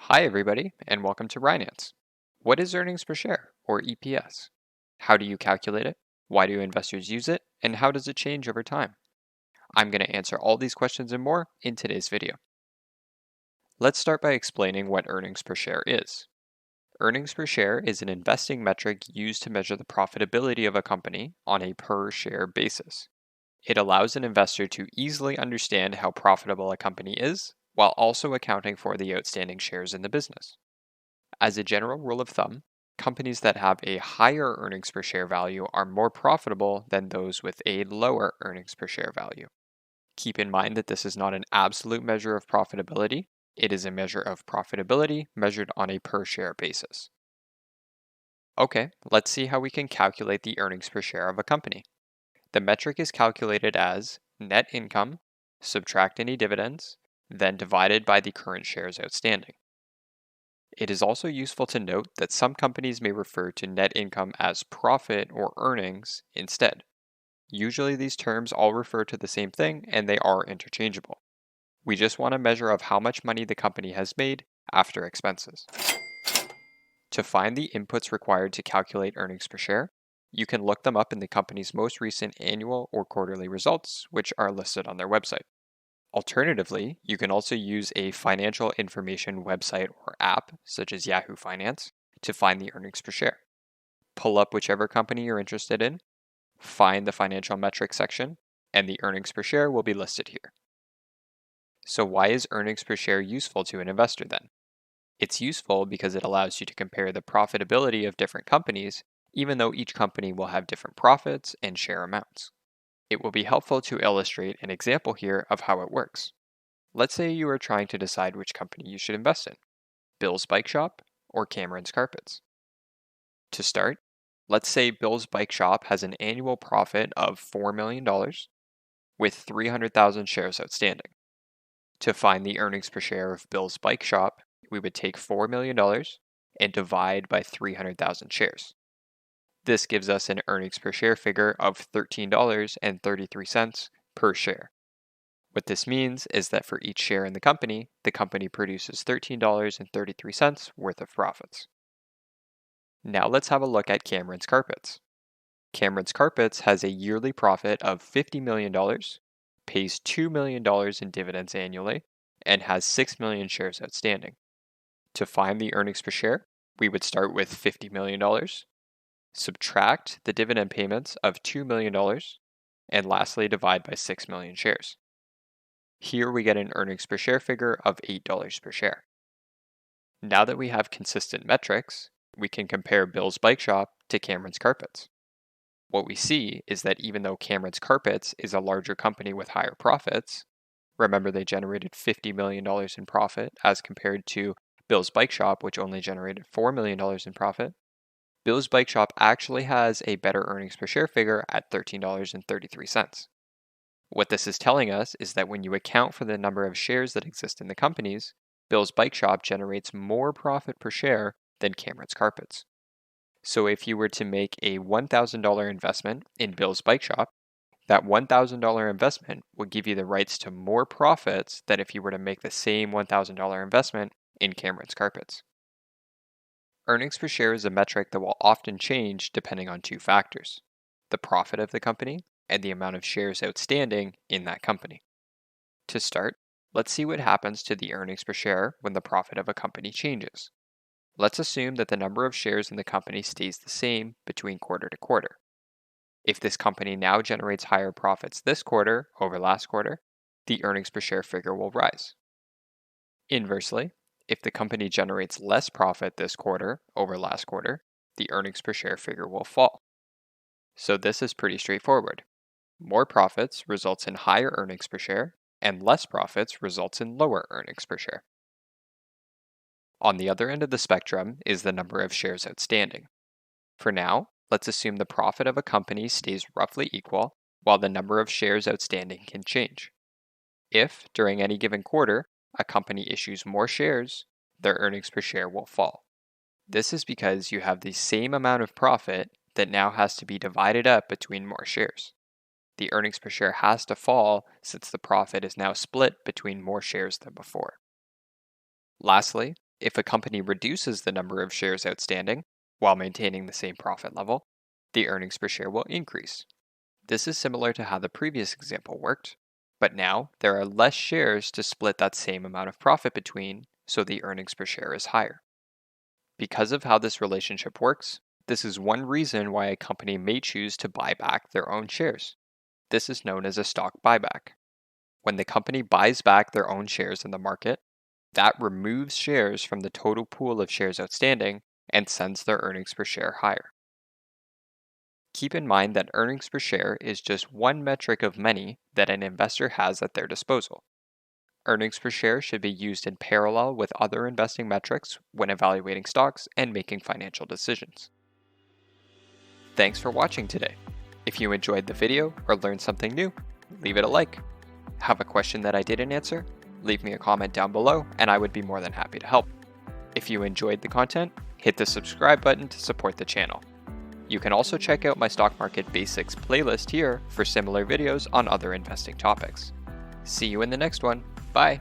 Hi, everybody, and welcome to Rynance. What is earnings per share, or EPS? How do you calculate it? Why do investors use it? And how does it change over time? I'm going to answer all these questions and more in today's video. Let's start by explaining what earnings per share is. Earnings per share is an investing metric used to measure the profitability of a company on a per share basis. It allows an investor to easily understand how profitable a company is, while also accounting for the outstanding shares in the business. As a general rule of thumb, companies that have a higher earnings per share value are more profitable than those with a lower earnings per share value. Keep in mind that this is not an absolute measure of profitability. It is a measure of profitability measured on a per share basis. Okay, let's see how we can calculate the earnings per share of a company. The metric is calculated as net income, subtract any dividends, then divided by the current shares outstanding. It is also useful to note that some companies may refer to net income as profit or earnings instead. Usually these terms all refer to the same thing and they are interchangeable. We just want a measure of how much money the company has made after expenses. To find the inputs required to calculate earnings per share, you can look them up in the company's most recent annual or quarterly results, which are listed on their website. Alternatively, you can also use a financial information website or app, such as Yahoo Finance, to find the earnings per share. Pull up whichever company you're interested in, find the financial metrics section, and the earnings per share will be listed here. So why is earnings per share useful to an investor then? It's useful because it allows you to compare the profitability of different companies, even though each company will have different profits and share amounts. It will be helpful to illustrate an example here of how it works. Let's say you are trying to decide which company you should invest in, Bill's Bike Shop or Cameron's Carpets. To start, let's say Bill's Bike Shop has an annual profit of $4 million with 300,000 shares outstanding. To find the earnings per share of Bill's Bike Shop, we would take $4 million and divide by 300,000 shares. This gives us an earnings per share figure of $13.33 per share. What this means is that for each share in the company produces $13.33 worth of profits. Now let's have a look at Cameron's Carpets. Cameron's Carpets has a yearly profit of $50 million, pays $2 million in dividends annually, and has 6 million shares outstanding. To find the earnings per share, we would start with $50 million, subtract the dividend payments of $2 million, and lastly divide by 6 million shares. Here we get an earnings per share figure of $8 per share. Now that we have consistent metrics, we can compare Bill's Bike Shop to Cameron's Carpets. What we see is that even though Cameron's Carpets is a larger company with higher profits, remember they generated $50 million in profit as compared to Bill's Bike Shop, which only generated $4 million in profit, Bill's Bike Shop actually has a better earnings per share figure at $13.33. What this is telling us is that when you account for the number of shares that exist in the companies, Bill's Bike Shop generates more profit per share than Cameron's Carpets. So if you were to make a $1,000 investment in Bill's Bike Shop, that $1,000 investment would give you the rights to more profits than if you were to make the same $1,000 investment in Cameron's Carpets. Earnings per share is a metric that will often change depending on two factors: the profit of the company and the amount of shares outstanding in that company. To start, let's see what happens to the earnings per share when the profit of a company changes. Let's assume that the number of shares in the company stays the same between quarter to quarter. If this company now generates higher profits this quarter over last quarter, the earnings per share figure will rise. Inversely, if the company generates less profit this quarter over last quarter, the earnings per share figure will fall. So this is pretty straightforward. More profits results in higher earnings per share, and less profits results in lower earnings per share. On the other end of the spectrum is the number of shares outstanding. For now, let's assume the profit of a company stays roughly equal, while the number of shares outstanding can change. If, during any given quarter, a company issues more shares, their earnings per share will fall. This is because you have the same amount of profit that now has to be divided up between more shares. The earnings per share has to fall since the profit is now split between more shares than before. Lastly, If a company reduces the number of shares outstanding while maintaining the same profit level, the earnings per share will increase. This is similar to how the previous example worked, but now there are less shares to split that same amount of profit between, so the earnings per share is higher. Because of how this relationship works, this is one reason why a company may choose to buy back their own shares. This is known as a stock buyback. When the company buys back their own shares in the market, that removes shares from the total pool of shares outstanding and sends their earnings per share higher. Keep in mind that earnings per share is just one metric of many that an investor has at their disposal. Earnings per share should be used in parallel with other investing metrics when evaluating stocks and making financial decisions. Thanks for watching today. If you enjoyed the video or learned something new, leave it a like. Have a question that I didn't answer? Leave me a comment down below and I would be more than happy to help. If you enjoyed the content, hit the subscribe button to support the channel. You can also check out my Stock Market Basics playlist here for similar videos on other investing topics. See you in the next one. Bye!